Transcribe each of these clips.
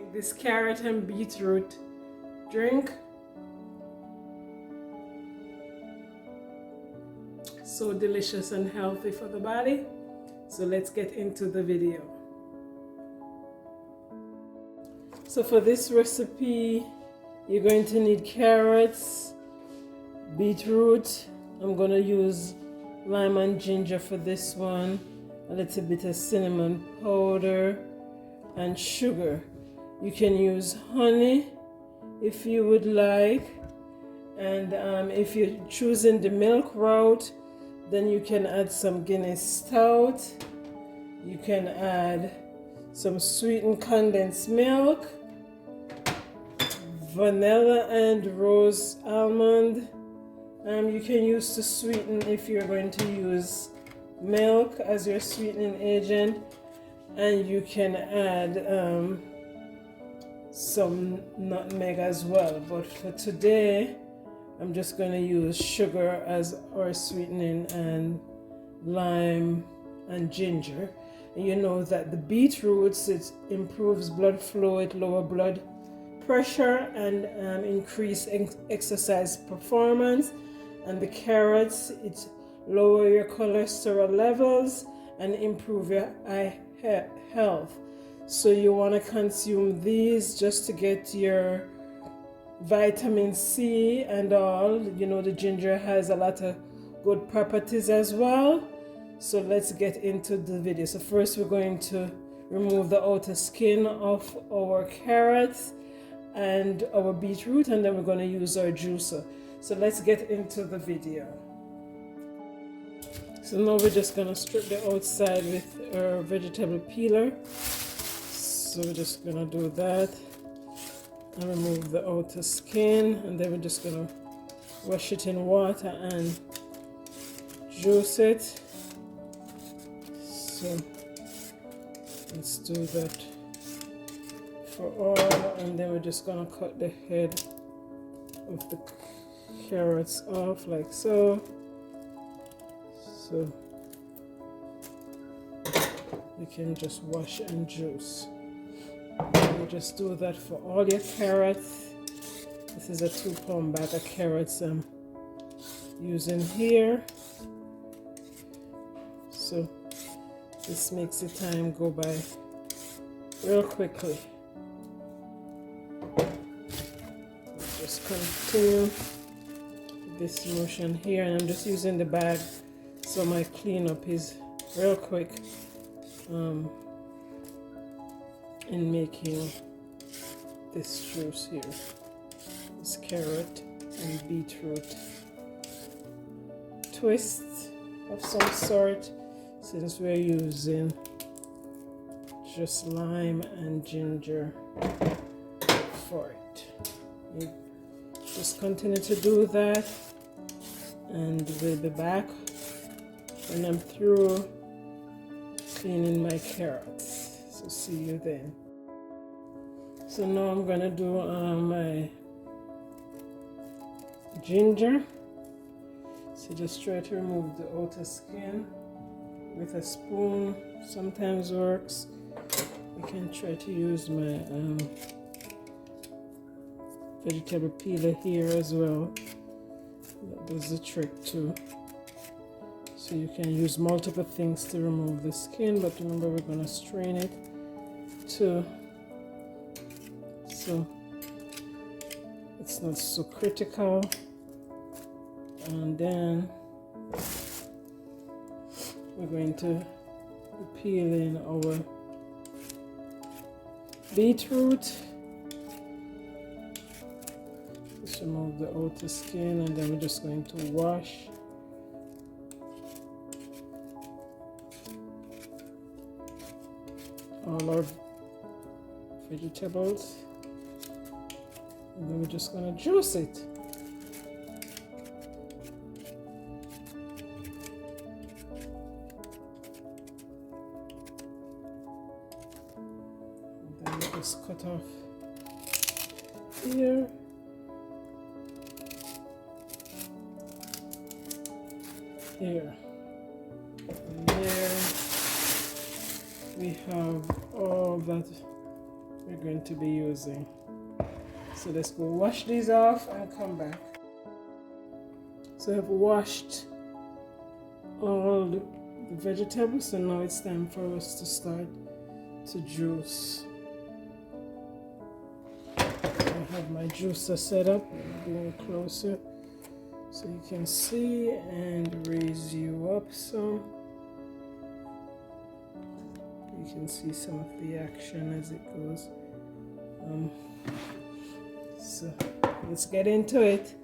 make this carrot and beetroot drink. So delicious and healthy for the body. So let's get into the video. So for this recipe, you're going to need carrots, beetroot. I'm going to use lime and ginger for this one, a little bit of cinnamon powder and sugar. You can use honey if you would like, and if you're choosing the milk route, then you can add some Guinness Stout. You can add some sweetened condensed milk, vanilla and rose almond. You can use to sweeten if you're going to use milk as your sweetening agent, and you can add some nutmeg as well. But for today, I'm just going to use sugar as our sweetening and lime and ginger. And you know that the beetroots, it improves blood flow, it lowers blood pressure and increase exercise performance. And the carrots, it lower your cholesterol levels and improve your eye health. So you want to consume these just to get your vitamin C and all. You know, the ginger has a lot of good properties as well. So let's get into the video. So first we're going to remove the outer skin of our carrots and our beetroot, and then we're going to use our juicer. So let's get into the video. So now we're just going to strip the outside with our vegetable peeler. So we're just going to do that and remove the outer skin, and then we're just going to wash it in water and juice it. So let's do that for all, and then we're just going to cut the head of the carrots off like so. So you can just wash and juice. You just do that for all your carrots. This is a 2-pound bag of carrots I'm using here. So this makes the time go by real quickly. Just continue this motion here, and I'm just using the bag so my cleanup is real quick in making this juice here, this carrot and beetroot twist of some sort, since we're using just lime and ginger for it. You just continue to do that, and we'll be back when I'm through cleaning my carrots. So see you then. So now I'm gonna do my ginger. So just try to remove the outer skin with a spoon. Sometimes works. You can try to use my vegetable peeler here as well. That does the trick too. So you can use multiple things to remove the skin, but remember we're going to strain it too, so it's not so critical. And then we're going to peel in our beetroot. Just remove the outer skin, and then we're just going to wash all our vegetables, and then we're just going to juice it. And then we just cut off here. Here. And there we have all that we're going to be using. So let's go wash these off and come back. So I've washed all the vegetables, so now it's time for us to start to juice. I have my juicer set up, bring it closer so you can see and raise you up some. You can see some of the action as it goes. So let's get into it.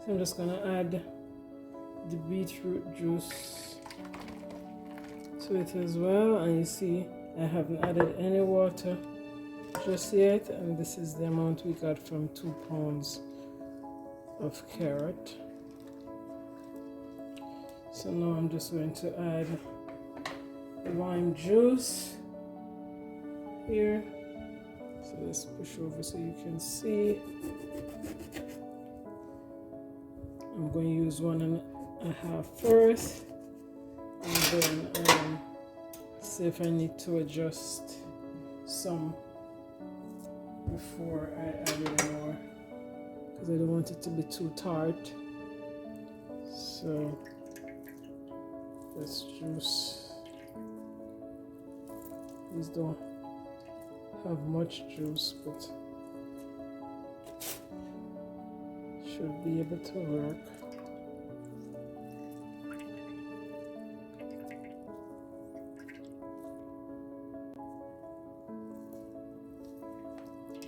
So I'm just gonna add the beetroot juice to it as well, and you see I haven't added any water just yet, and this is the amount we got from 2 pounds of carrot. So now I'm just going to add the lime juice here. So let's push over so you can see. I'm going to use 1.5 first, and then see if I need to adjust some before I add it more, because I don't want it to be too tart. So let's juice. These don't have much juice, but should be able to work.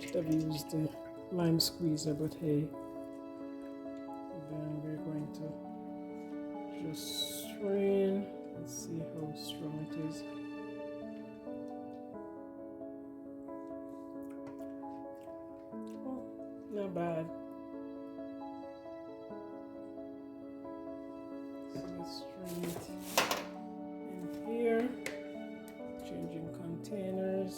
Should have used the lime squeezer, but hey. Then we're going to just strain. Let's see how strong it is. Oh, not bad. So let's strain it in here. Changing containers.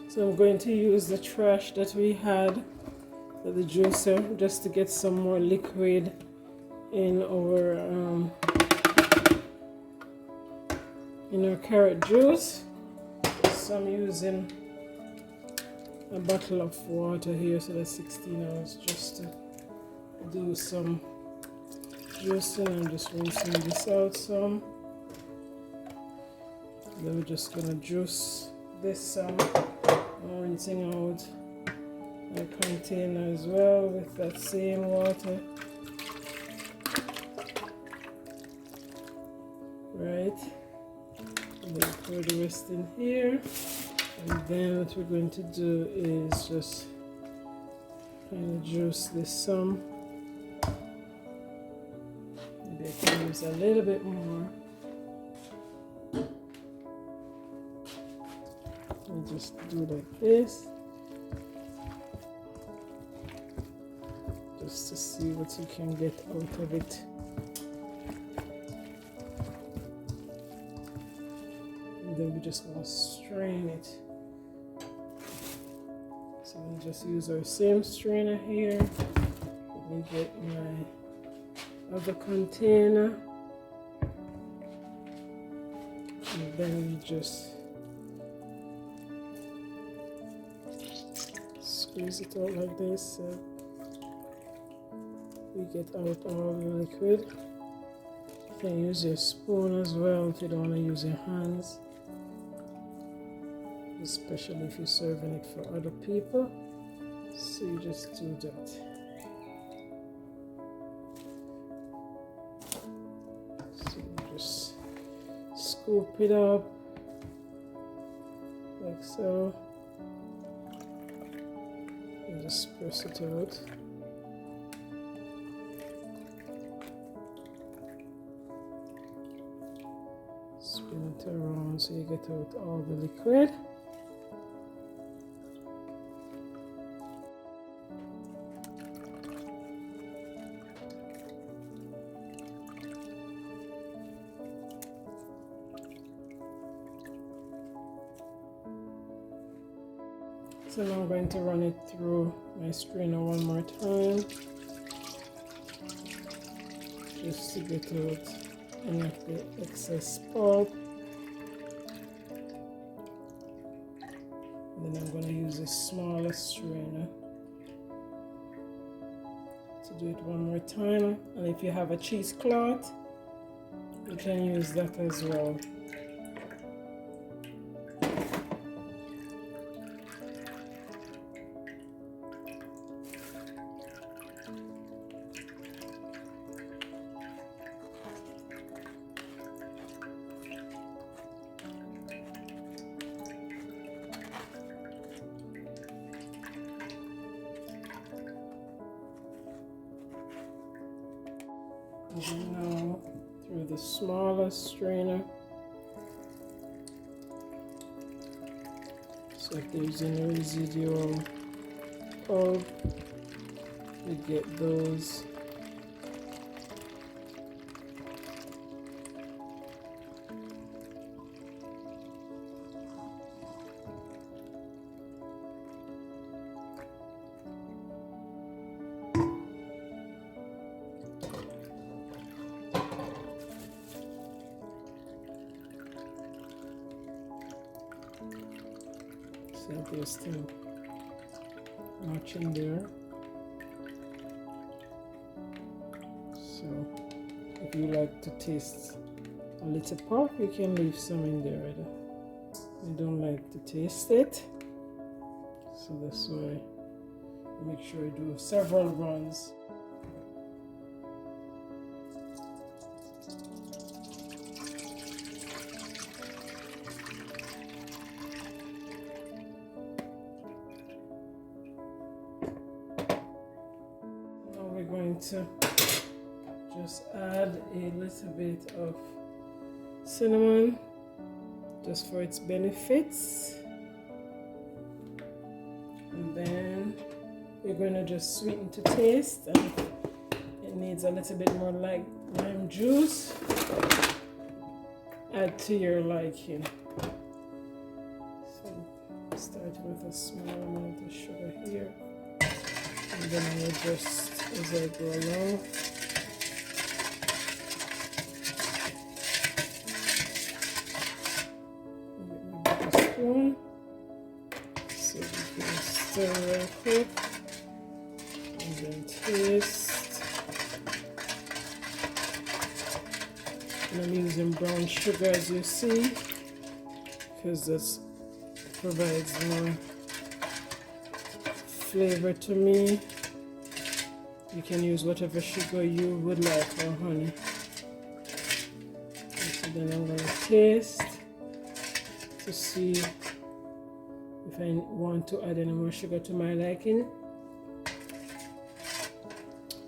So I'm going to use the trash that we had at the juicer just to get some more liquid in our carrot juice. So I'm using a bottle of water here, so that's 16 ounces, just to do some juicing. I'm just rinsing this out some. Then we're just gonna juice this some. I'm rinsing out my container as well with that same water. Right, and then pour the rest in here, and then what we're going to do is just kind of juice this some. Maybe I can use a little bit more. And just do like this. Just to see what you can get out of it. And then we just want to strain it. So we'll just use our same strainer here. Let me get my other container. And then we just squeeze it out like this. So we get out all the liquid. You can use your spoon as well if you don't want to use your hands, especially if you're serving it for other people. So you just do that. So you just scoop it up like so and just press it out. Spin it around so you get out all the liquid. So now I'm going to run it through my strainer one more time, just to get out any of the excess pulp. And then I'm going to use a smaller strainer to do it one more time. And if you have a cheesecloth, you can use that as well. And then now through the smaller strainer, so if there's any residual pulp, you get those. So there's still much in there. So if you like to taste a little pulp, you can leave some in there. I don't like to taste it, so that's why I make sure I do several runs. We're going to just add a little bit of cinnamon just for its benefits, and then we're going to just sweeten to taste, and it needs a little bit more like lime juice, add to your liking. So start with a small amount of sugar here, and then I adjust as I go along. Get my spoon so we can stir real quick and then taste. And I'm using brown sugar, as you see, because this provides more flavor to me. You can use whatever sugar you would like, or honey. And so then I'm going to taste to see if I want to add any more sugar to my liking.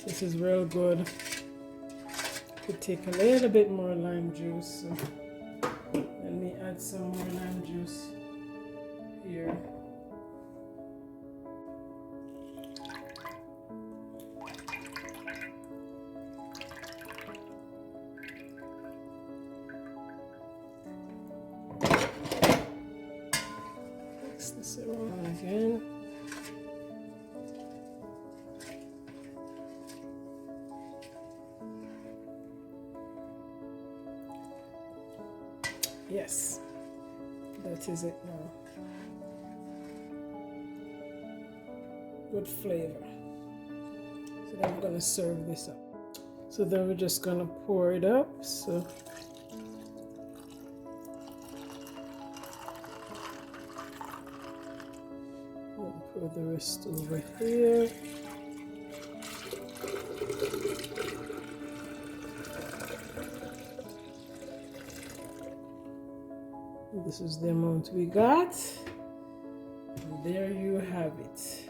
This is real good could take a little bit more lime juice. So let me add some more lime juice here. Mix this around again. Yes, that is it now. Good flavor. So then I'm going to serve this up. So then we're just going to pour it up. So we'll pour the rest over here. This is the amount we got. And there you have it.